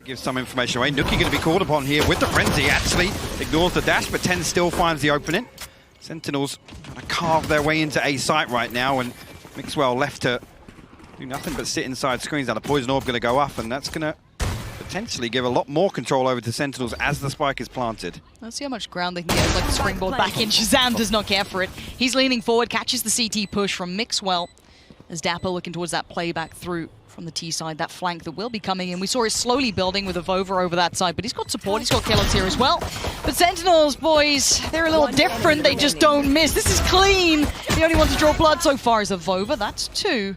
Gives some information away. Nuki going to be called upon here with the frenzy. Actually ignores the dash, but 10 still finds the opening. Sentinels trying to carve their way into A site right now, and Mixwell left to do nothing but sit inside screens. Now the poison orb going to go up, and that's going to potentially give a lot more control over to Sentinels as the spike is planted. Let's see how much ground they can get. Like the springboard back in. Shazam does not care for it. He's leaning forward, catches the CT push from Mixwell as Dapper looking towards that playback through from the T side, that flank that will be coming in. We saw it slowly building with a Vova over that side, but he's got support, he's got Kellogg's here as well. But Sentinels, boys, they're a little different, they just don't miss. This is clean. The only one to draw blood so far is a Vova, that's 2.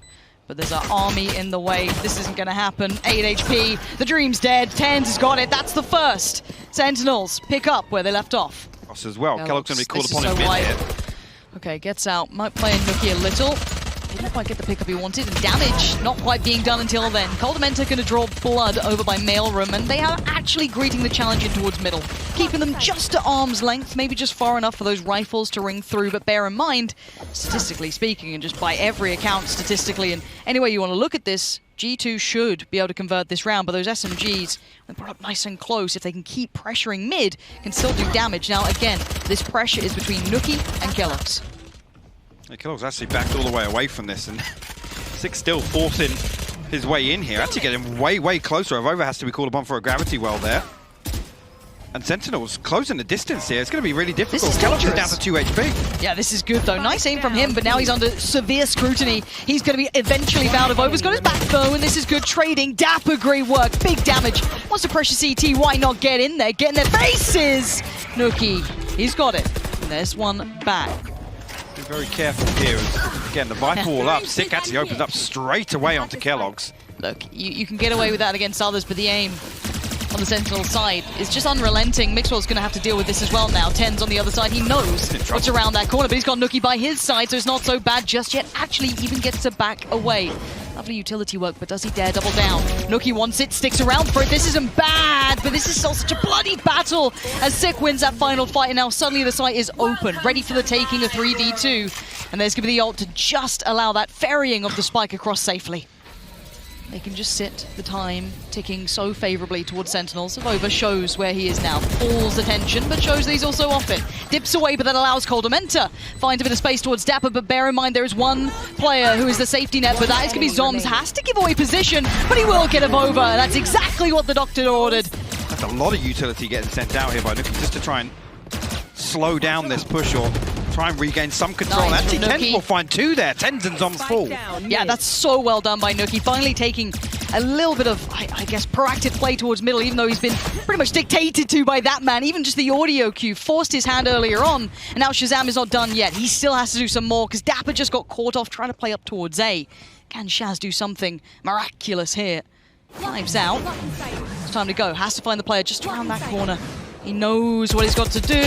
But there's an army in the way. This isn't going to happen. 8 HP, the dream's dead, Tens has got it, that's the first. Sentinels pick up where they left off. Cross as well, Kellogg's going to be called upon so in mid here. Okay, gets out, might play in Nuki a little. Didn't quite get the pickup he wanted, and damage not quite being done until then. Coldamenta going to draw blood over by Mailroom, and they are actually greeting the challenge in towards middle, keeping them just at arm's length, maybe just far enough for those rifles to ring through. But bear in mind, statistically speaking, and just by every account statistically, and any way you want to look at this, G2 should be able to convert this round, but those SMGs, when brought up nice and close, if they can keep pressuring mid, can still do damage. Now again, this pressure is between Nuki and Kellogg's. Kellogg's actually backed all the way away from this, and Six still forcing his way in here. Actually getting way closer. Vova has to be called upon for a gravity well there. And Sentinels closing the distance here. It's going to be really difficult. Kellogg's is down to 2 HP. Yeah, this is good though. Nice aim from him, but now he's under severe scrutiny. He's going to be eventually found. Vova's got his back though, and this is good trading. Dapper, great work. Big damage. Wants to pressure CT. Why not get in there? Get in their faces! Nuki, he's got it. And there's one back. Be very careful here. Again, the Viper wall up. Sick actually opens up straight away onto Kellogg's. Look, you can get away with that against others, but the aim on the Sentinel side is just unrelenting. Mixwell's going to have to deal with this as well now. Tens on the other side. He knows what's around that corner, but he's got Nuki by his side, so it's not so bad just yet. Actually, even gets to back away. Lovely utility work, but does he dare double down? Nuki wants it, sticks around for it. This isn't bad, but this is still such a bloody battle as Sick wins that final fight, and now suddenly the site is open, ready for the taking of 3v2. And there's going to be the ult to just allow that ferrying of the spike across safely. They can just sit the time ticking so favorably towards Sentinels. Vova shows where he is now, pulls attention, but shows that he's also off it. Dips away, but that allows Coldamenta. Finds a bit of space towards Dapper, but bear in mind there is one player who is the safety net, but that is going to be Zoms. Has to give away position, but he will get a Vova. That's exactly what the doctor ordered. That's a lot of utility getting sent out here by Nuki just to try and slow down this push or try and regain some control. Nice, Actually, Tens will find 2 there. Tens and Zoms full. Yeah, that's so well done by Nuki. Finally taking a little bit of, I guess, proactive play towards middle, even though he's been pretty much dictated to by that man. Even just the audio cue forced his hand earlier on, and now Shazam is not done yet. He still has to do some more, because Dapper just got caught off trying to play up towards A. Can Shaz do something miraculous here? Knives out. It's time to go. Has to find the player just around that corner. He knows what he's got to do.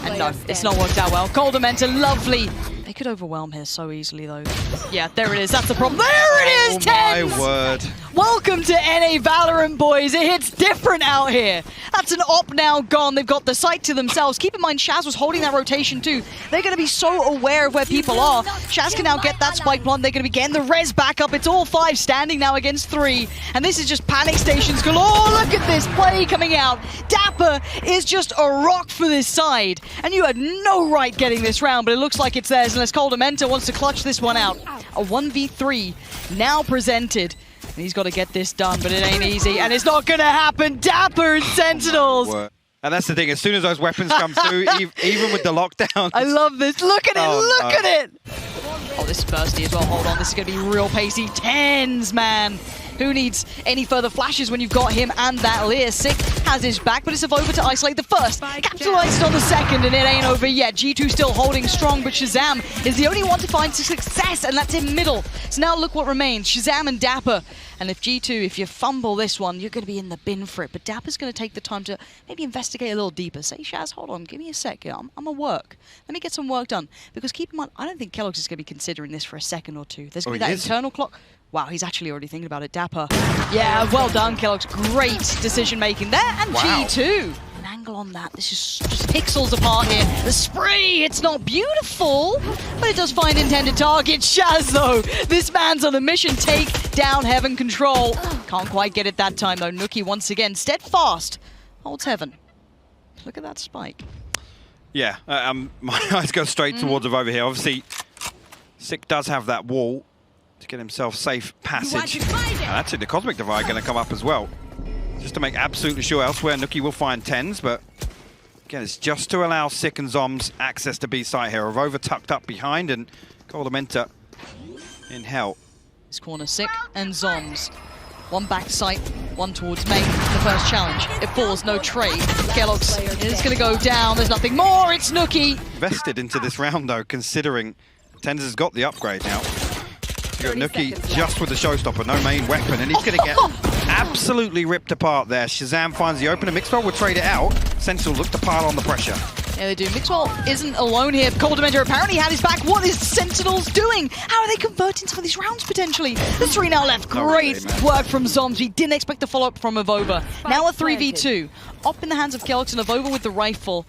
And no, it's not worked out well. Coldamenta, lovely. They could overwhelm here so easily, though. Yeah, there it is. That's the problem. There it is, Tens! Oh, my word. Welcome to NA Valorant, boys. It hits different out here. That's an op now gone. They've got the site to themselves. Keep in mind, Shaz was holding that rotation, too. They're going to be so aware of where people are. Shaz can now get that spike plant. They're going to be getting the res back up. It's all 5 standing now against 3. And this is just panic stations galore. Oh, look at this play coming out. Dapper is just a rock for this side. And you had no right getting this round, but it looks like it's theirs unless Coldamenta wants to clutch this one out. A 1v3 now presented. And he's got to get this done, but it ain't easy. And it's not going to happen. Dapper and Sentinels. And that's the thing. As soon as those weapons come through, even with the lockdown. I love this. Look at it. Oh, look at it. Oh, this is bursty as well. Hold on. This is going to be real pacey. Tens, man. Who needs any further flashes when you've got him and that Lear? Sick has his back, but it's a Vova to isolate the first. Capitalized on the second, and it ain't over yet. G2 still holding strong, but Shazam is the only one to find success, and that's in middle. So now look what remains. Shazam and Dapper. And if G2, if you fumble this one, you're going to be in the bin for it. But Dapper's going to take the time to maybe investigate a little deeper. Say, Shaz, hold on, give me a sec. I'm a work. Let me get some work done. Because keep in mind, I don't think Kellogg's is going to be considering this for a second or two. There's going to be that internal clock. Wow, he's actually already thinking about it. Dapper. Yeah, well done, Kellogg's. Great decision making there. And G2. angle on that. This is just pixels apart here. The spray, it's not beautiful, but it does find intended target. Shaz, though, this man's on a mission. Take down Heaven control. Can't quite get it that time, though. Nuki, once again, steadfast, holds Heaven. Look at that spike. Yeah, my eyes go straight towards over here. Obviously, Sick does have that wall to get himself safe passage. And that's it, the Cosmic Divide going to come up as well. Just to make absolutely sure elsewhere, Nuki will find 10s, but again, it's just to allow Sick and Zoms access to B site here. Avova tucked up behind and Coldamenta in hell. This corner, Sick and Zoms. One back site, one towards main. The first challenge. It falls, no trade. Kellogg's is going to go down. There's nothing more. It's Nuki. Vested into this round, though, considering Tens has got the upgrade now. You got Nuki just with the showstopper, no main weapon, and he's going to get absolutely ripped apart there. Shazam finds the opener. Mixwell will trade it out. Sentinels look to pile on the pressure. Yeah, they do. Mixwell isn't alone here. Coldamenta apparently had his back. What is Sentinels doing? How are they converting some of these rounds, potentially? There's 3 now left. Great work from Zoms. We didn't expect the follow-up from Avova. Now a 3v2. Up in the hands of Kellogg's and Avova with the rifle.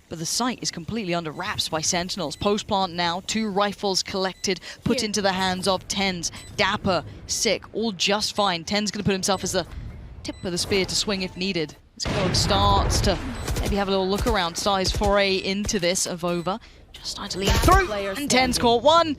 But the site is completely under wraps by Sentinels. Post plant now, 2 rifles collected, put into the hands of Tens. Dapper, Sick, all just fine. Tens going to put himself as the tip of the spear to swing if needed. As Kellogg starts to maybe have a little look around, start his foray into this. Avova just starting to lean through, and Tens caught one.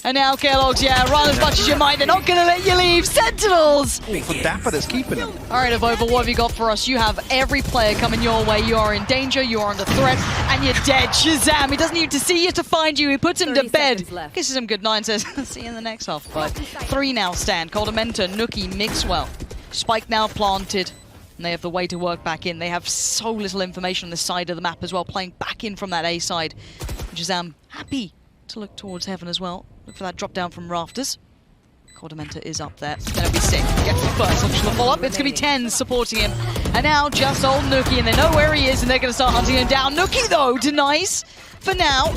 And now Kellogg's, yeah, run as much as you might. They're not going to let you leave. Sentinels! For Dapper that's keeping him. All right, Avova, what have you got for us? You have every player coming your way. You are in danger, you are under threat, and you're dead. Shazam, he doesn't need to see you to find you. He puts him to bed. Kisses him goodnight and says, see you in the next half. But 3 now stand. Coldamenta, Nuki, Mixwell. Spike now planted. And they have the way to work back in. They have so little information on this side of the map as well, playing back in from that A side. Shazam, happy to look towards Heaven as well. Look for that drop down from Rafters. Coldamenta is up there. It's going to be Sick. Gets the first optional follow-up. It's going to be Tens supporting him. And now just old Nuki, and they know where he is, and they're going to start hunting him down. Nuki, though, denies for now.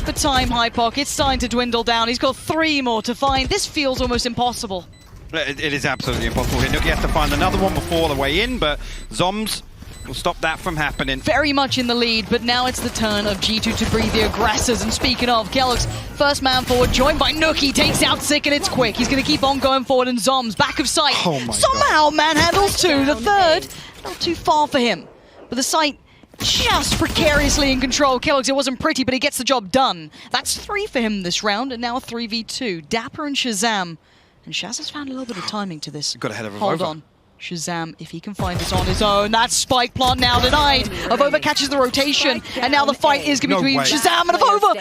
For time, High Pocket's starting to dwindle down. He's got 3 more to find. This feels almost impossible. It is absolutely impossible here. Nuki has to find another one before the way in, but Zoms will stop that from happening. Very much in the lead, but now it's the turn of G2 to breathe the aggressors. And speaking of, Kellogg's first man forward, joined by Nuki, takes out Sick, and it's quick. He's going to keep on going forward, and Zoms, back of sight, somehow manhandles 2. The third, not too far for him. But the sight just precariously in control. Kellogg's, it wasn't pretty, but he gets the job done. That's 3 for him this round, and now a 3v2. Dapper and Shazam. And Shaz has found a little bit of timing to this. Got ahead of Avova. Hold on. Shazam, if he can find this on his own. That spike plant now denied. Avova catches the rotation, and now the fight is going to be between Shazam and Avova.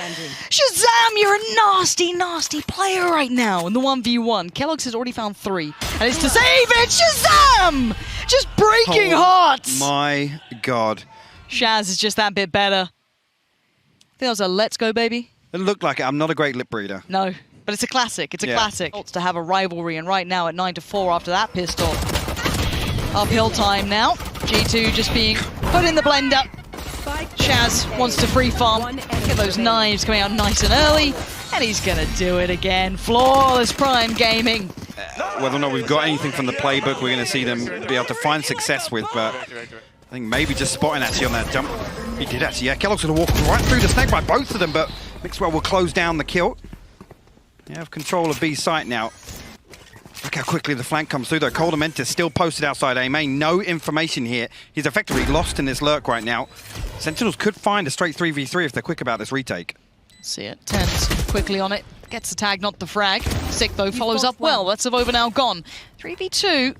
Shazam, you're a nasty, nasty player right now in the 1v1. Kellogg's has already found 3, and it's to save it. Shazam! Just breaking hearts. My God. Shaz is just that bit better. I think that was a let's go, baby. It looked like it. I'm not a great lip reader. No, but it's a classic. It's a classic. To have a rivalry, and right now at 9-4 after that pistol. Uphill time now. G2 just being put in the blender. Shaz wants to free farm. Get those knives coming out nice and early. And he's going to do it again. Flawless Prime Gaming. Whether or not we've got anything from the playbook we're going to see them be able to find success with, but I think maybe just spotting actually on that jump. He did actually, yeah. Kellogg's going to walk right through the snake by both of them, but Mixwell will close down the kill. They have control of B site now. Look how quickly the flank comes through though. Coldamenta still posted outside A main. No information here. He's effectively lost in this lurk right now. Sentinels could find a straight 3v3 if they're quick about this retake. See it. Tens quickly on it. Gets the tag, not the frag. Sick though, follows up well. That's Avova now gone. 3v2.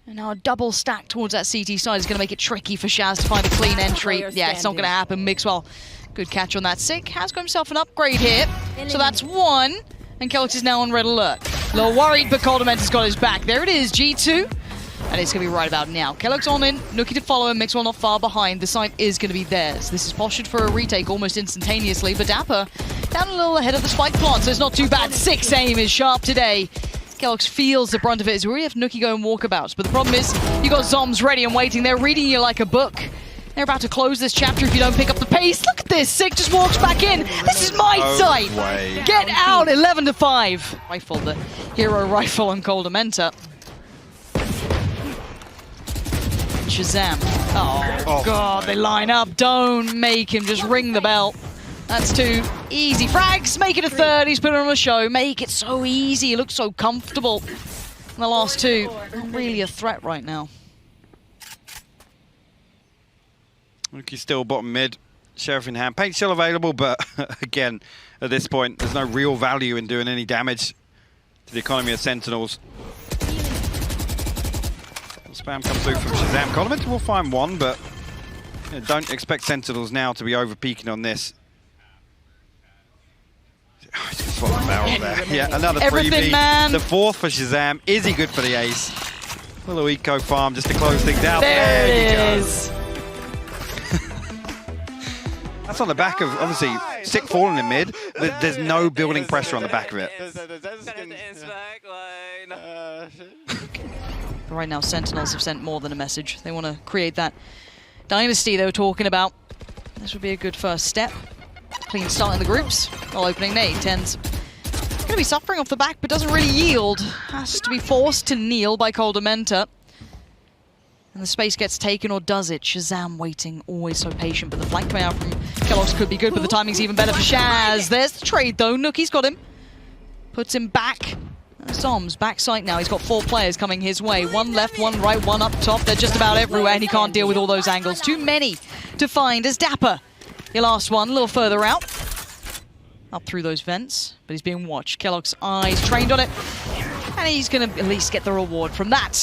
And now a double stack towards that CT side is going to make it tricky for Shaz to find a clean entry. Yeah, it's not going to happen. Mixwell, good catch on that. Sick has got himself an upgrade here. So that's 1. And Kellogg's is now on red alert. A little worried, but Coldamenta's got his back. There it is, G2. And it's going to be right about now. Kellogg's on in, Nuki to follow him, Mixwell not far behind. The site is going to be theirs. This is postured for a retake almost instantaneously, but Dapper down a little ahead of the spike plant, so it's not too bad. 6 aim is sharp today. Kellogg's feels the brunt of it as we already have Nuki going walkabouts, but the problem is you got Zoms ready and waiting. They're reading you like a book. They're about to close this chapter if you don't pick up the pace. Look at this, Sick just walks back in. This is my site. Get out, 11-5. Rifle, the hero rifle on Coldamenta. Shazam. Oh, God, they line up. Don't make him just ring the bell. That's too easy. Frags, make it a third. He's putting on a show. Make it so easy. He looks so comfortable. And the last two, not really a threat right now. Nuki's still bottom mid. Sheriff in hand. Paint still available, but again, at this point, there's no real value in doing any damage to the economy of Sentinels. Spam comes through from Shazam. Colomenta will find one, but don't expect Sentinels now to be over-peaking on this. Oh, he's just swallowed the barrel there. Yeah, another 3v. Man. The fourth for Shazam. Is he good for the ace? Little eco farm just to close things out. There it is. That's on the back of, obviously, Sick falling in mid. There's no building pressure on the back of it. But right now, Sentinels have sent more than a message. They want to create that dynasty they were talking about. This would be a good first step. Clean start in the groups. While opening nade. Ten's going to be suffering off the back, but doesn't really yield. Has to be forced to kneel by Coldamenta. And the space gets taken, or does it? Shazam waiting, always so patient. But the flank coming out from Kellogg's could be good, but the timing's even better for Shaz. There's the trade, though. Nuki's got him. Puts him back. Zoms back site now. He's got 4 players coming his way. One left, one right, one up top. They're just about everywhere, and he can't deal with all those angles. Too many to find as Dapper. Your last one, a little further out. Up through those vents, but he's being watched. Kellogg's eyes trained on it. And he's going to at least get the reward from that.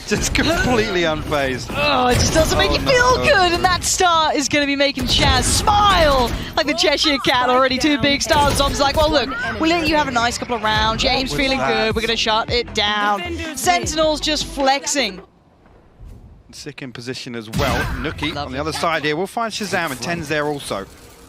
Just completely unfazed. Oh, it just doesn't make you feel good. And that star is going to be making Shaz smile like the Cheshire Cat already. 2 big stars. Zom's like, well, look, we'll let you have a nice couple of rounds. Your aim's feeling good. We're going to shut it down. Sentinels just flexing. Sick in position as well. Nuki on the other side here. We'll find Shazam, and Ten's there also.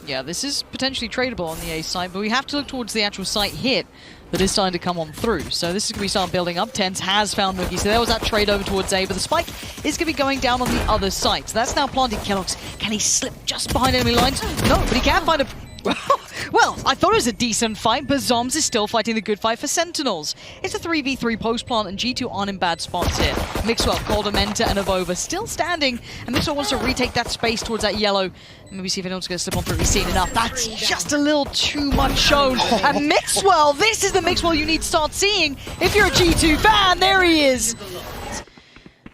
Yeah, this is potentially tradable on the A side, but we have to look towards the actual site hit that is starting to come on through. So this is going to be starting building up. Tens has found Nuki, so there was that trade over towards A, but the spike is going to be going down on the other side. So that's now planted. Kellogg's. Can he slip just behind enemy lines? No, but he can find a... Well, I thought it was a decent fight, but Zoms is still fighting the good fight for Sentinels. It's a 3v3 post-plant, and G2 aren't in bad spots here. Mixwell, Coldamenta, and Avova still standing, and Mixwell wants to retake that space towards that yellow. Maybe see if anyone's going to slip on through. He's seen enough. That's just a little too much shown. And Mixwell, this is the Mixwell you need to start seeing if you're a G2 fan. There he is.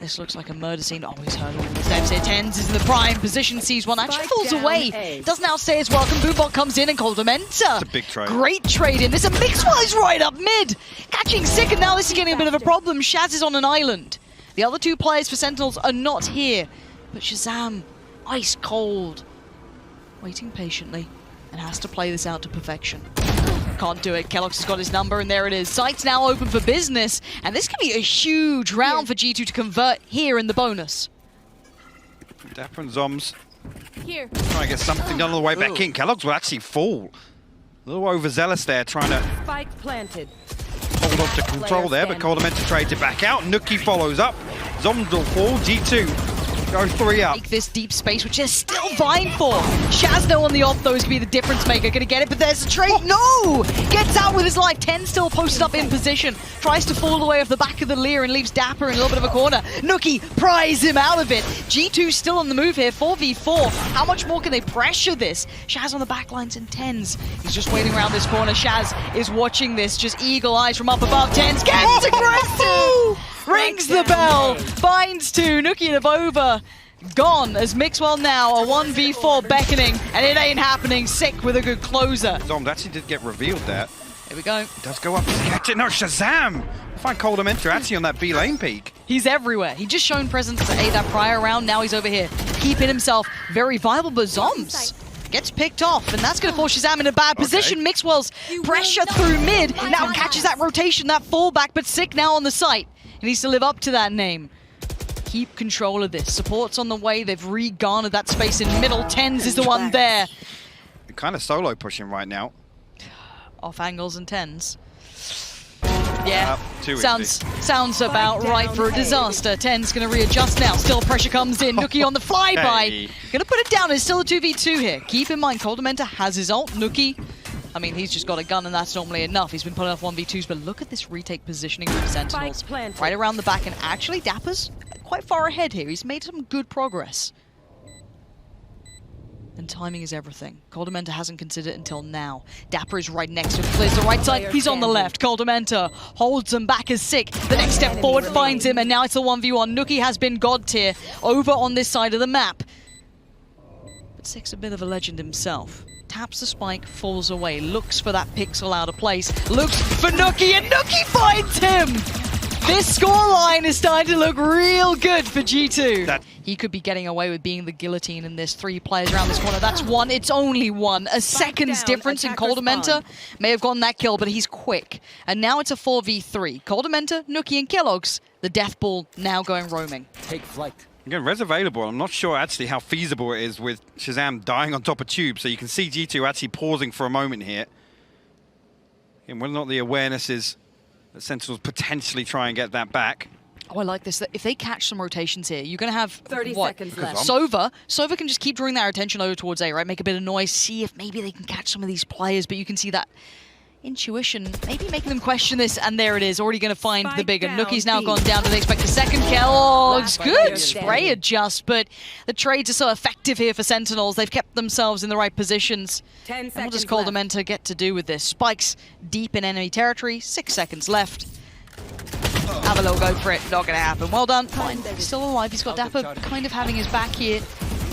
This looks like a murder scene. Oh, he's heard all the steps here. Tens is in the prime position, sees one, actually falls away. Doesn't outstay his welcome. Boombot comes in and Coldamenta. It's a big trade. Great trade in. This a Mixwell is right up mid. Catching Sick, and now this is getting a bit of a problem. Shaz is on an island. The other 2 players for Sentinels are not here. But Shazam, ice cold. Waiting patiently, and has to play this out to perfection. Can't do it. Kellogg's has got his number, and there it is. Site's now open for business, and this could be a huge round for G2 to convert here in the bonus. Dapper and Zoms trying to get something done on the way back in. Kellogg's will actually fall. A little overzealous there, trying to spike planted. Hold on to control there, but Coldamenta trades it back out. Nuki follows up. Zoms will fall. G2 go 3 up. Take this deep space, which they're still vying for. Shazno on the off, though, is going to be the difference maker. Going to get it, but there's a trade. No! Gets out with his life. 10 still posted up in position. Tries to fall away off the back of the Lear and leaves Dapper in a little bit of a corner. Nuki pries him out of it. G2 still on the move here. 4v4. How much more can they pressure this? Shaz on the back lines and Tens. He's just waiting around this corner. Shaz is watching this. Just eagle eyes from up above. Tens gets aggressive! Rings the bell. Finds 2. Nuki and Avova gone as Mixwell now a 1v4 beckoning, and it ain't happening. Sick with a good closer. Zoms actually did get revealed there. Here we go. Does go up and catch it. No, Shazam! We'll find Coldamenta actually on that B lane peak. He's everywhere. He just shown presence to A that prior round. Now he's over here, keeping himself very viable, but Zoms gets picked off, and that's going to force Shazam in a bad position. Mixwell's pressure through mid now catches that rotation, that fallback, but Sick now on the site. He needs to live up to that name. Keep control of this. Support's on the way. They've re-garnered that space in middle. Tens is the one there. You're kind of solo pushing right now. Off angles and Tens. Yeah, too sounds about right for a disaster. Ten's going to readjust now. Still pressure comes in. Nuki on the flyby. Hey. Going to put it down. It's still a 2v2 here. Keep in mind, Coldamenta has his ult. Nuki, I mean, he's just got a gun, and that's normally enough. He's been pulling off 1v2s, but look at this retake positioning from Sentinels. Right around the back, and actually Dapper's quite far ahead here. He's made some good progress. And timing is everything. Coldamenta hasn't considered it until now. Dapper is right next to him, clears the right side. He's on the left. Coldamenta holds him back as sick. The next step forward finds him, and now it's a 1v1. Nuki has been god tier over on this side of the map. But Six a bit of a legend himself. Taps the spike, falls away, looks for that pixel out of place, looks for Nuki, and Nuki finds him! This scoreline is starting to look real good for G2. He could be getting away with being the guillotine in this. 3 players around this corner. That's one. It's only one. A second's difference in Coldamenta. May have gotten that kill, but he's quick. And now it's a 4v3. Coldamenta, Nuki, and Kellogg's. The death ball now going roaming. Take flight. Again, res available. I'm not sure actually how feasible it is with Shazam dying on top of Tube. So you can see G2 actually pausing for a moment here. And whether or not the awareness is that Sentinels potentially try and get that back. Oh, I like this. If they catch some rotations here, you're going to have 30 seconds left. Sova can just keep drawing their attention over towards A, right? Make a bit of noise, see if maybe they can catch some of these players, but you can see that intuition maybe making them question this, and there it is, already going to find the bigger. Nuki's now gone down. Do they expect a second kill? Looks good. Spray adjust, but the trades are so effective here for Sentinels. They've kept themselves in the right positions. 10 seconds and what does Coldamenta get to do with this? Spikes deep in enemy territory. 6 seconds left. Have a little go for it. Not going to happen. Well done. Fine. He's still alive. He's got Dapper kind of having his back here.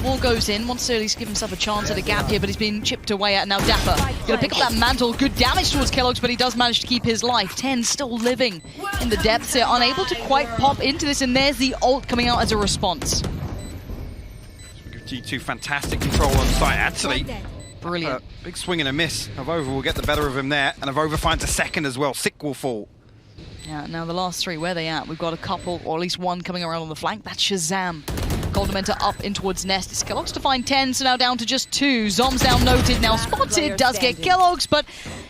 Wall goes in. Wants to at least give himself a chance at a gap here, but he's been chipped away at. Now Dapper going to pick up that mantle. Good damage towards Kellogg's, but he does manage to keep his life. 10 still living in the depths here. Unable to quite pop into this, and there's the ult coming out as a response. G2 fantastic control on site, actually. Brilliant. Big swing and a miss. Avova will get the better of him there, and Avova finds a second as well. Sick will fall. Yeah, now the last 3, where are they at? We've got a couple, or at least one coming around on the flank. That's Shazam. Coldamenta up in towards Nest. It's Kellogg's to find 10, so now down to just 2. Zombs down noted, now spotted, does get Kellogg's, but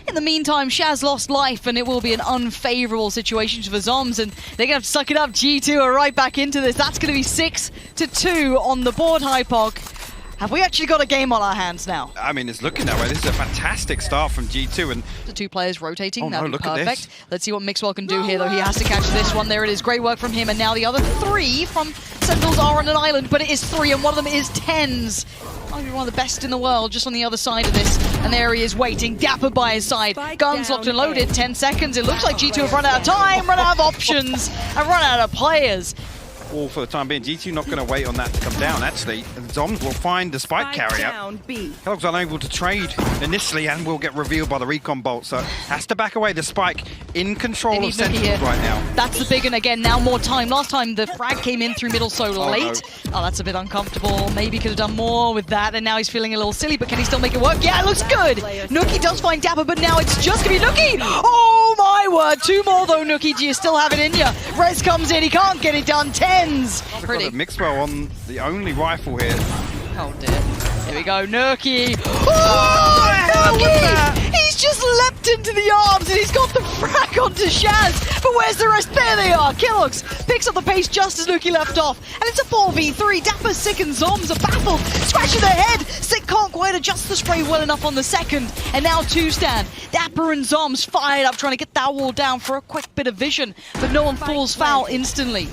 in the meantime, Shaz lost life, and it will be an unfavorable situation for Zombs, and they're going to have to suck it up. G2 are right back into this. That's going to be 6-2 on the board, Hypok. Have we actually got a game on our hands now? I mean, it's looking that way. This is a fantastic start from G2. And the 2 players rotating. Oh, That'd no, be look at perfect. this. Let's see what Mixwell can do here, though. He has to catch this one. There it is. Great work from him. And now the other 3 from Sentinels are on an island, but it is 3, and one of them is 10s. Arguably one of the best in the world, just on the other side of this. And there he is waiting. Dapper by his side. Guns locked and loaded. 10 seconds. It looks like G2 have run out of time, run out of options, and run out of players. All for the time being. G2 not going to wait on that to come down, actually. And Zombs will find the spike carrier. Kellogg's unable to trade initially and will get revealed by the recon bolt, so has to back away. The spike in control of Sentinels right now. That's the big one again. Now more time. Last time the frag came in through middle so late. Oh, that's a bit uncomfortable. Maybe could have done more with that, and now he's feeling a little silly, but can he still make it work? Yeah, it looks good. Nuki does find Dapper, but now it's just going to be Nuki. Oh my word. 2 more though, Nuki. Do you still have it in you? Rez comes in. He can't get it done. 10s. Pretty. Mixwell on the only rifle here. Oh dear. Here we go, Nuki. Oh, Nuki! He's just leapt into the arms and he's got the frag onto Shaz. But where's the rest? There they are. Kellogg's picks up the pace just as Nuki left off. And it's a 4v3. Dapper, Sick, and Zombs are baffled. Scratching their head. Sick can't quite adjust the spray well enough on the second. And now 2 stand. Dapper and Zombs fired up trying to get that wall down for a quick bit of vision. But no one falls foul instantly.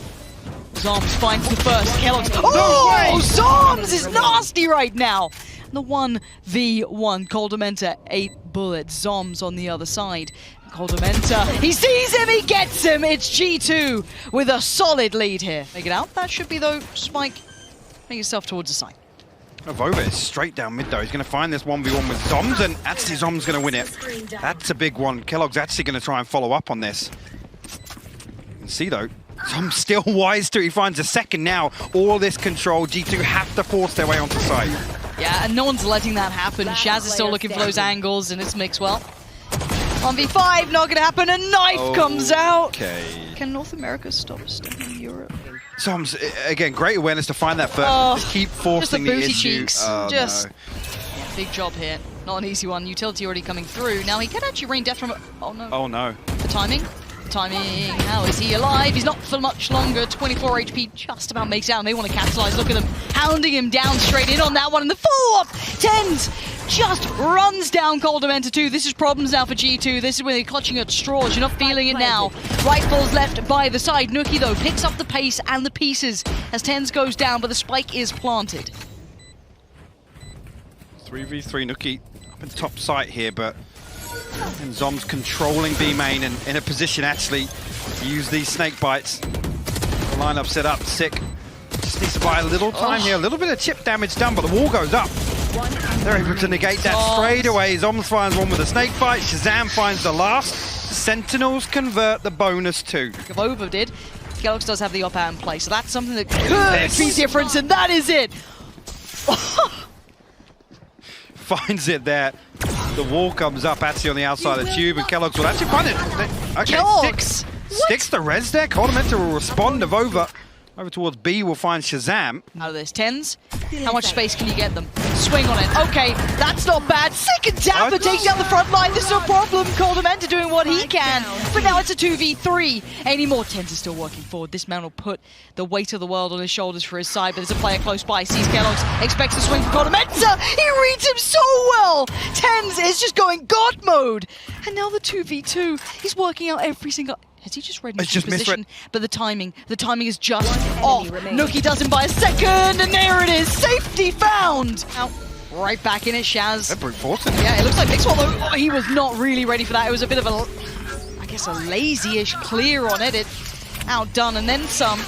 Zombs finds the first. Kellogg's. Oh, Zombs is nasty right now. The 1v1. Coldamenta, 8 bullets. Zombs on the other side. Coldamenta, he sees him, he gets him. It's G2 with a solid lead here. Make it out. That should be though. Spike, make yourself towards the side. Avova is straight down mid though. He's going to find this 1v1 with Zombs, and actually Zombs going to win it. That's a big one. Kellogg's actually going to try and follow up on this. You can see though, Zombs still wise to it. He finds a second now. All this control, G2 have to force their way onto site. Yeah, and no one's letting that happen. Shaz is still looking for those angles, and it's Mixwell. 1v5, not going to happen. A knife comes out. Okay. Can North America stop in Europe? Zombs, again, great awareness to find that first. Just keep forcing the issue. Cheeks. Oh, just no. Yeah, big job here. Not an easy one. Utility already coming through. Now he can actually rain death from... Oh no. Oh no. The timing. Timing, how is he alive? He's not for much longer. 24 HP, just about makes out, and they want to capitalize. Look at them, hounding him down straight in on that one, and the follow-up! TenZ just runs down Coldamenta 2. This is problems now for G2. This is where they're clutching at straws. You're not feeling it now. Rifles left by the side. Nuki, though, picks up the pace and the pieces as TenZ goes down, but the spike is planted. 3v3 Nuki up in top site here, but and Zom's controlling B main and in a position actually to use these snake bites. The lineup set up, sick. Just needs to buy a little time here, a little bit of chip damage done, but the wall goes up. They're able to negate that straight away. Zoms finds one with a snake bite, Shazam finds the last. Sentinels convert the bonus 2. Gavova did. keloqz does have the op out in play, so that's something that could be different, and that is it! Finds it there. The wall comes up actually on the outside of the tube, and keloqz will actually find it. Okay, sticks the res there. Coldamenta will respond. Over towards B will find Shazam. Out of this, TenZ. How much space can you get them? Swing on it. Okay, that's not bad. Second Dapper takes down the front line. This is no problem. Coldamenta doing what he can. But now it's a 2v3. Any more, TenZ is still working forward. This man will put the weight of the world on his shoulders for his side, but there's a player close by. Sees keloqz, expects a swing from Coldamenta. He reads him so well. TenZ is just going God mode. And now the 2v2. He's working out every single... Has he just read his position? But the timing is just off. Nuki does him by a second, and there it is. Safety found. Out, right back in it, Shaz. They're brute forcing. Yeah, it looks like Mixwell, though, he was not really ready for that. It was a bit of a, I guess, a lazy-ish clear on it. It outdone, and then some.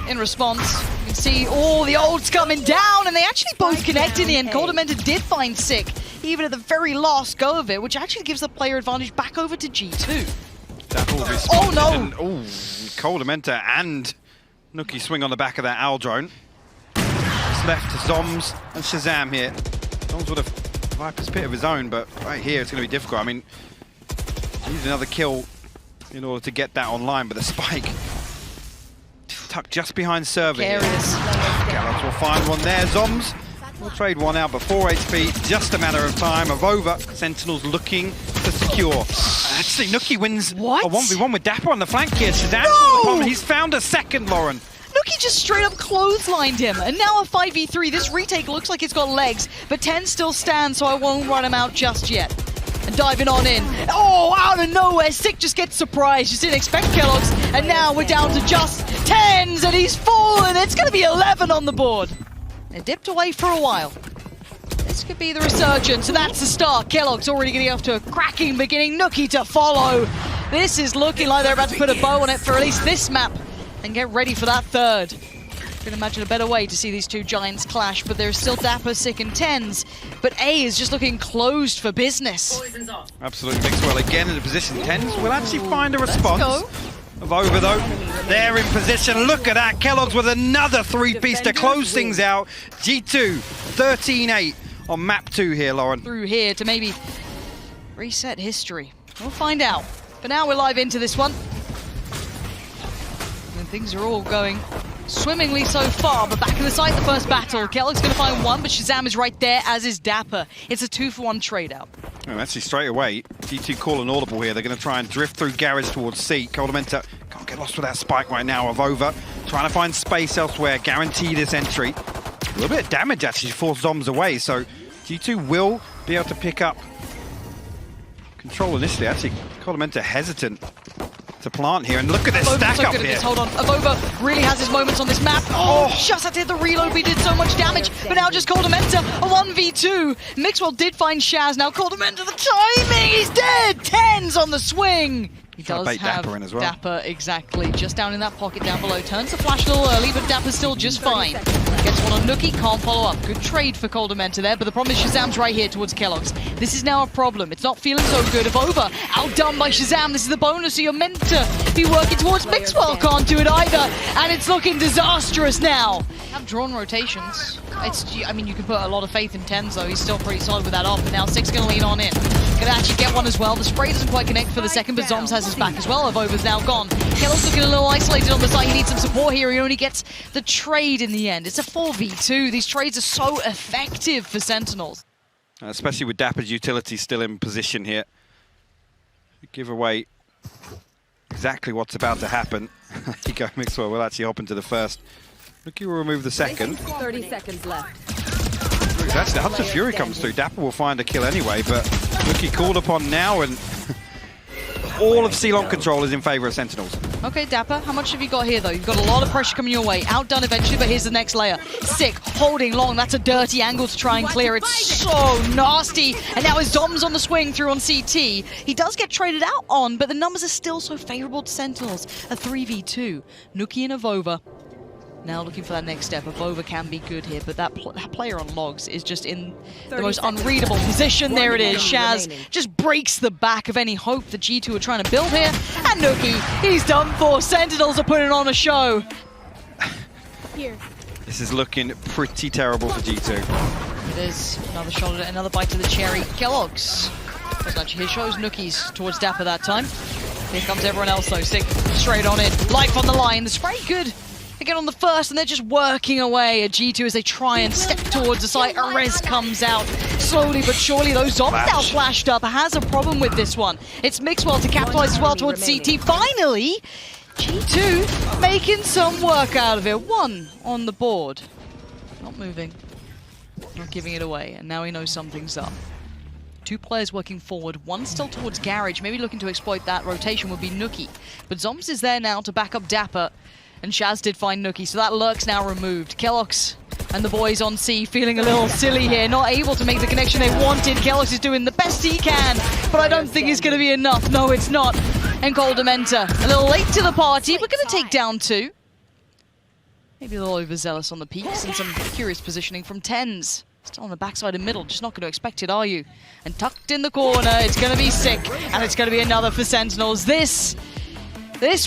In response, you can see all the ults coming down, and they actually both connect in the end. Coldamenta did find Sick, even at the very last go of it, which actually gives the player advantage back over to G2. Oh no! Oh, Coldamenta and Nuki swing on the back of that Owl drone. It's left to Zoms and Shazam here. Zoms with a Viper's Pit of his own, but right here it's going to be difficult. I mean, needs another kill in order to get that online, but the spike tucked just behind serving. keloqz will find one there. Zoms will trade one out, but 4 HP, just a matter of time. Avova, Sentinels looking to secure. Actually, Nuki wins a 1v1 with Dapper on the flank here. Shazam, he's found a second, Lauren. Nuki just straight up clotheslined him, and now a 5v3. This retake looks like it's got legs, but TenZ still stands, so I won't run him out just yet. And diving on in. Oh, out of nowhere, Sick just gets surprised. Just didn't expect keloqz, and now we're down to just TenZ, and he's fallen. It's going to be 11 on the board. It dipped away for a while. This could be the resurgence, so that's the start. keloqz already getting off to a cracking beginning. Nuki to follow. This is looking like they're about to put a bow on it for at least this map and get ready for that third. I can imagine a better way to see these two giants clash, but there's still Dapper, Sick, and TenZ. But A is just looking closed for business. Absolutely. Mixwell again in the position. TenZ will actually find a response. Avova though, they're in position. Look at that. keloqz with another 3-piece to close things out. G2, 13-8 on map 2 here, Lauren. Through here to maybe reset history. We'll find out. But now we're live into this one. And things are all going swimmingly so far, but back in the site, the first battle. keloqz going to find one, but Shazam is right there, as is Dapper. It's a 2-for-1 trade-out. Oh, actually, straight away, G2 call an audible here. They're going to try and drift through garage towards C. Coldamenta can't get lost with that spike right now. Avova trying to find space elsewhere, guarantee this entry. A little bit of damage actually to force Zoms away, so G2 will be able to pick up control initially. Actually, Coldamenta hesitant to plant here, and look at this stack up here. Hold on, Avova really has his moments on this map. Oh, just had to hit the reload, but he did so much damage. But now just Coldamenta, a 1v2. Mixwell did find Shaz, now Coldamenta, the timing, he's dead! TenZ on the swing. He does have Dapper in as well. Dapper, exactly, just down in that pocket down below. Turns the flash a little early, but Dapper's still just fine. Gets one on Nuki, can't follow up. Good trade for Coldamenta there, but the problem is Shazam's right here towards keloqz. This is now a problem. It's not feeling so good. Avova outdone by Shazam. This is the bonus, so you're meant to be working towards Mixwell. Can't do it either, and it's looking disastrous now. Have drawn rotations. I mean, you can put a lot of faith in TenZ, though. He's still pretty solid with that off, but now Sick's going to lean on in. Going to actually get one as well. The spray doesn't quite connect for the second, but Zoms has his back as well. Avova's now gone. keloqz looking a little isolated on the side. He needs some support here. He only gets the trade in the end. It's a 4v2. These trades are so effective for Sentinels. Especially with Dapper's utility still in position here. Give away exactly what's about to happen. There you go, Mixwell will actually hop into the first. Nuki will remove the second. 30 seconds left. Actually, the Hunter Fury comes through. Dapper will find a kill anyway, but Nuki called upon now, and all of C-Long control is in favor of Sentinels. Okay, Dapper, how much have you got here, though? You've got a lot of pressure coming your way. Outdone eventually, but here's the next layer. Sick, holding long. That's a dirty angle to try and clear. It's so nasty. And now his Zom's on the swing through on CT. He does get traded out on, but the numbers are still so favorable to Sentinels. A 3v2. Nuki and Avova. Now looking for that next step. Avova can be good here, but that player on logs is just in the most unreadable position. There it is. Shaz just breaks the back of any hope the G2 are trying to build here. And Nuki, he's done for. Sentinels are putting on a show. Here. This is looking pretty terrible for G2. It is. Another shot at it, another bite to the cherry. Kellogg's. Doesn't actually shows Nuki's towards Dapper that time. Here comes everyone else though. Sick, straight on it. Life on the line. The spray good. They get on the first and they're just working away at G2 as they try and step towards the site. Arez comes out slowly but surely. Those Zombs now flashed up. Has a problem with this one. It's Mixwell to capitalize as well towards CT. Finally, G2 making some work out of it. One on the board. Not moving. Not giving it away. And now he knows something's up. Two players working forward, one still towards Garage, maybe looking to exploit that rotation would be Nuki. But Zombs is there now to back up Dapper. And Shaz did find Nuki, so that lurk's now removed. Kellogg's and the boys on C feeling a little silly here, not able to make the connection they wanted. Kellogg's is doing the best he can, but I don't think it's going to be enough. No, it's not. And Coldamenta, a little late to the party, but going to take down two. Maybe a little overzealous on the peaks and some curious positioning from Tens. Still on the backside and middle, just not going to expect it, are you? And tucked in the corner, it's going to be Sick, and it's going to be another for Sentinels. This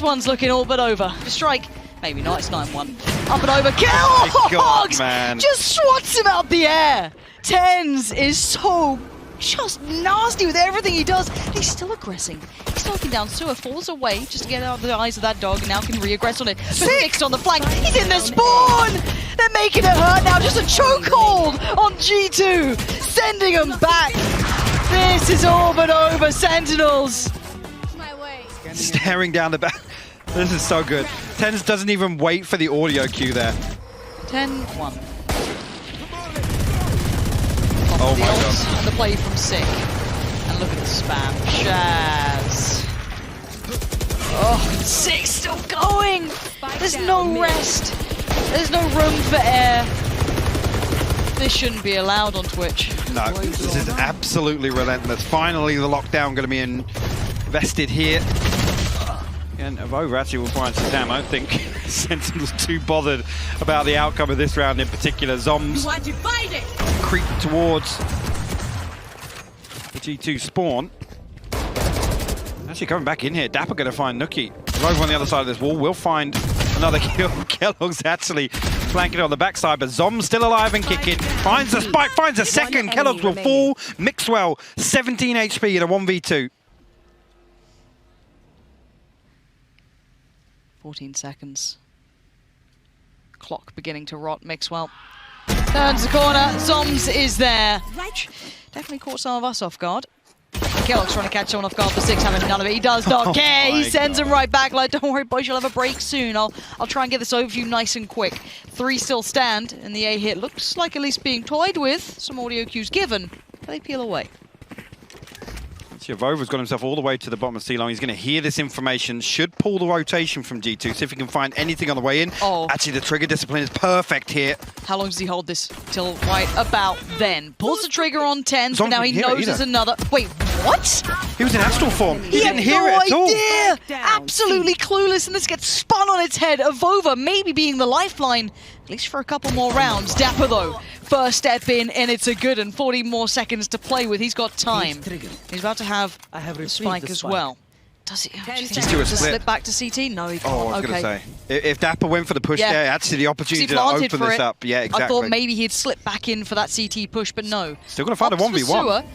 one's looking all but over. The strike. Maybe not, it's 9-1. Up and over, Kellogg's! Just swats him out the air! Tens is so just nasty with everything he does. He's still aggressing. He's knocking down Sewer, falls away just to get out of the eyes of that dog, and now can re-aggress on it. Six on the flank, he's in the spawn! They're making it hurt now, just a chokehold on G2, sending him back. This is all but over, Sentinels. My way. Staring down the back. This is so good. Tens doesn't even wait for the audio cue there. 10-1. Oh my god. And the play from Sick. And look at the spam. Shaz. Oh, Sick still going. There's no rest. There's no room for air. This shouldn't be allowed on Twitch. No, this is absolutely relentless. Finally, the lockdown going to be invested here. And Avova actually will find some damn. I don't think Sentinel's too bothered about the outcome of this round in particular. Zombs creep towards the G2 spawn. Actually coming back in here. Dapper going to find Nuki. Avova on the other side of this wall will find another kill. Kellogg's actually flanking on the backside, but Zom's still alive and kicking. Finds a spike, finds a second. Kellogg's will fall. Mixwell, 17 HP in a 1v2. 14 seconds. Clock beginning to rot. Mixwell turns the corner. Zoms is there. Definitely caught some of us off guard. Kellogg's trying to catch someone off guard, but Six having none of it. He does not care. He sends him right back like, don't worry, boys, you'll have a break soon. I'll try and get this over to you nice and quick. Three still stand, and the A hit looks like at least being toyed with. Some audio cues given, but they peel away. Avova's got himself all the way to the bottom of C-Long. He's going to hear this information, should pull the rotation from G2, see if he can find anything on the way in. Oh. Actually, the trigger discipline is perfect here. How long does he hold this? Till right about then. Pulls the trigger on 10, but now he knows there's another. Wait, what? He was in astral form. He didn't hear no it at all. Idea. Absolutely clueless, and this gets spun on its head. Avova maybe being the lifeline, at least for a couple more rounds. Dapper, though, first step in, and it's a good, and 40 more seconds to play with. He's got time. He's about to have a spike as well. Does he? Just do a split. Slip back to CT? No, he can't. Oh, I was going to say. If Dapper went for the push there, actually the opportunity to open this up. Yeah, exactly. I thought maybe he'd slip back in for that CT push, but no. Still going to find a 1v1.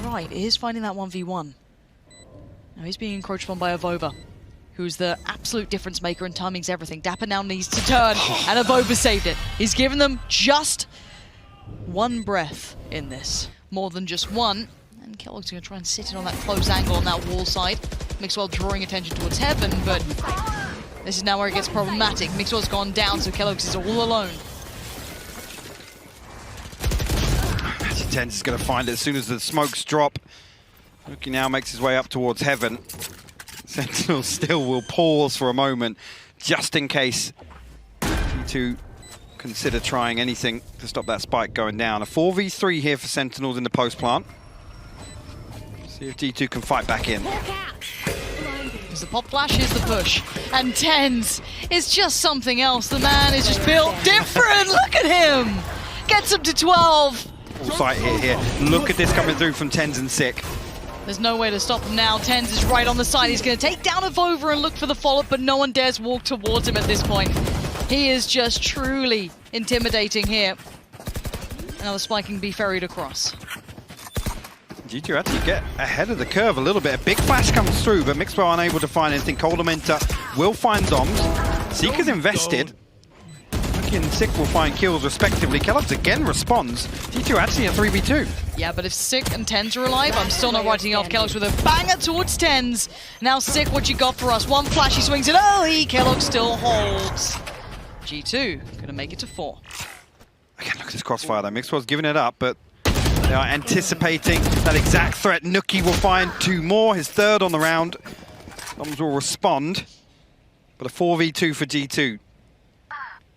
Right, he is finding that 1v1. Now he's being encroached on by Avova, who's the absolute difference maker and timing's everything. Dapper now needs to turn, and Avova saved it. He's given them just one breath in this. More than just one. And Kellogg's going to try and sit in on that close angle on that wall side. Mixwell drawing attention towards Heaven, but this is now where it gets problematic. Mixwell's gone down, so Kellogg's is all alone. Tenz is going to find it as soon as the smokes drop. Nuki now makes his way up towards Heaven. Sentinels still will pause for a moment, just in case G2 consider trying anything to stop that spike going down. A 4v3 here for Sentinels in the post plant. See if G2 can fight back in. As the pop flash is the push, and Tenz is just something else. The man is just built different. Look at him! Gets him to 12. Full sight here. Look at this coming through from Tenz and Sick. There's no way to stop him now. Tenz is right on the side. He's going to take down Avova and look for the follow-up, but no one dares walk towards him at this point. He is just truly intimidating here. Now the spike can be ferried across. G2 actually get ahead of the curve a little bit. A big flash comes through, but Mixwell unable to find anything. Coldamenta will find Zoms. Seeker's invested. Nuki and Sick will find kills respectively. Kellogg's again responds. G2 actually a 3v2. Yeah, but if Sick and Tenz are alive, I'm still not writing off Kellogg's with a banger towards Tenz. Now Sick, what you got for us? One flash, he swings it early. Kellogg still holds. G2 gonna make it to 4. Again, look at this crossfire though. Mixwell's giving it up, but they are anticipating that exact threat. Nuki will find 2 more, his 3rd on the round. Zoms will respond, but a 4v2 for G2.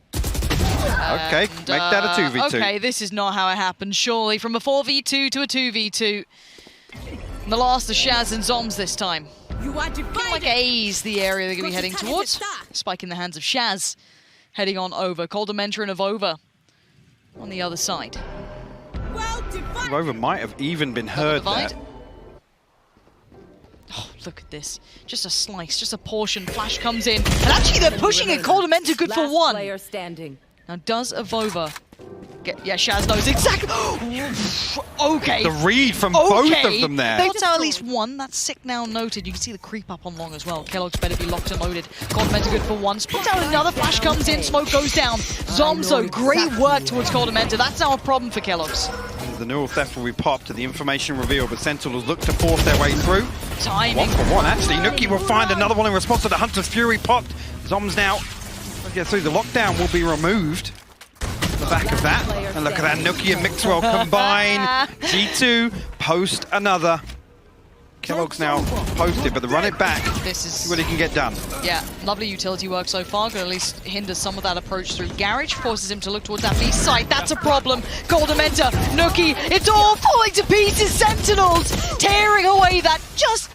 Okay, make that a 2v2. Okay, this is not how it happened, surely. From a 4v2 to a 2v2. And the last of Shaz and Zoms this time. You want to fight Like A's the area they're going to be heading towards. Spike in the hands of Shaz. Heading on over. Coldamenta and Avova on the other side. Avova might have even been heard there. Oh, look at this. Just a slice, just a portion. Flash comes in. And actually they're pushing it. Coldamenta good for 1. Player standing. Now does Avova get... Yeah, Shaz knows exactly... Okay. The read from both of them there. They tell at least 1. That's Sick now noted. You can see the creep up on long as well. Kellogg's better be locked and loaded. Coldamenta good for 1. Split out another. Flash comes in. Smoke goes down. Zomzo, great work towards Coldamenta. That's now a problem for Kellogg's. The neural theft will be popped to the information reveal, but Sentinels look to force their way through. Timing. 1 for 1, actually. Nuki will find another one in response to the Hunter's Fury popped. Zoms now get through. The lockdown will be removed. The back of that. And look at that. Nuki and Mixwell combine. G2 post another. Kellogg's now posted, but the run it back. This is... See what he can get done. Yeah, lovely utility work so far. Could at least hinder some of that approach through Garage. Forces him to look towards that B site. That's a problem. Coldamenta, Nuki, it's all falling to pieces. Sentinels tearing away that just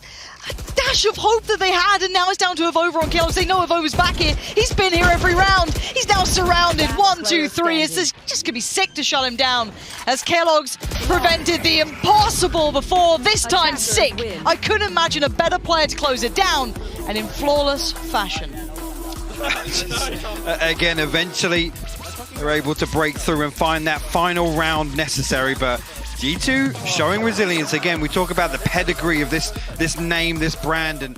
a dash of hope that they had, and now it's down to Avova on Kellogg's. They know Avova's back here. He's been here every round. He's now surrounded. 1, 2, 3. It's just gonna be sick to shut him down as Kellogg's prevented the impossible before. This time, Sick. I couldn't imagine a better player to close it down, and in flawless fashion. Again, eventually, they're able to break through and find that final round necessary, but G2 showing resilience. Again, we talk about the pedigree of this name, this brand, and